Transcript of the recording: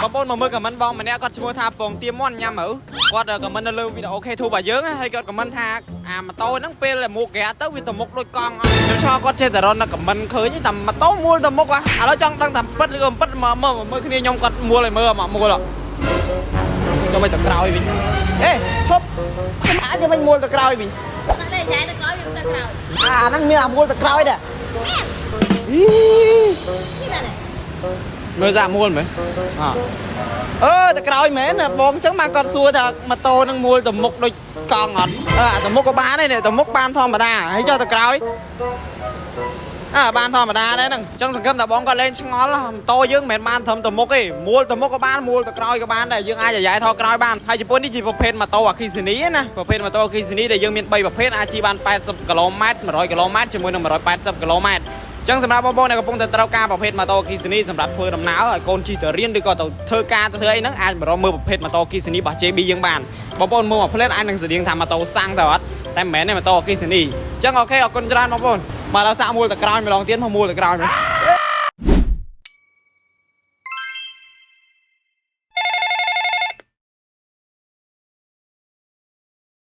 បងប្អូនមកមើលខមមិនបងម្នាក់គាត់ឈ្មោះថាពងទៀមន់ញ៉ាំមើលគាត់ខមមិននៅលើវីដេអូខេធូបរបស់យើងហើយគាត់ខមមិនថាអាម៉ូតូហ្នឹងពេលមួកែទៅវាទៅមុខដូចកង់ខ្ញុំឆ្ងល់គាត់ចេះតែរត់នៅខមមិនឃើញតែម៉ូតូមួលទៅមុខឥឡូវចង់ដឹងថាពិតឬក៏មិនពិតមកមើលគ្នាខ្ញុំគាត់មួលឲ្យមើលមកមួលចូលមកទៅក្រោយវិញហេឈប់ថាយើងមិនមួលទៅក្រោយវិញអត់ទេយាយទៅក្រោយវាទៅក្រោយអាហ្នឹងមានអាមួលទៅក្រោយដែរមើលសាក់មួលមែនទៅក្រោយមែនបងអញ្ចឹងមកគាត់សួរថាម៉ូតូនឹងមួលទៅមុខដូចកង់អត់ទៅមុខក៏បានដែរទៅមុខបានធម្មតាហើយចុះទៅក្រោយបានធម្មតាដែរហ្នឹងអញ្ចឹងសង្ឃឹមថាបងគាត់លេងឆ្ងល់ម៉ូតូយើងមិនមែនបានត្រឹមទៅមុខទេមួលទៅមុខក៏បានមួលទៅក្រោយក៏បានដែរយើងអាចយាយថយក្រោយបានហើយចំពោះនេះជាប្រភេទម៉ូតូអគ្គិសនីណាប្រភេទម៉ូតូអគ្គិសនីដែលយើងមាន3ប្រភេទអាចជិះបាន80គីឡូម៉ែត្រ100គីឡូម៉ែត្រជាមួយនឹង180គីឡូម៉ែត្រចឹងសម្រាប់បងប្អូនដែលកំពុងតែត្រូវការប្រភេទម៉ូតូអគ្គិសនីសម្រាប់ធ្វើដំណើរឲ្យកូនជិះទៅរៀនឬក៏ទៅធ្វើការទៅធ្វើអីហ្នឹងអាចមករកមើលប្រភេទម៉ូតូអគ្គិសនីរបស់ JB យើងបានបងប្អូនមើលមកផ្លេតអាចនឹងស្តៀងថាម៉ូតូសាំងទៅអត់តែមិនមែនទេម៉ូតូអគ្គិសនីចឹងអូខេអរគុណច្រើនបងប្អូនមកដល់សាក់មួលទៅក្រោយម្ដងទៀតមកមួលទៅក្រោយមើល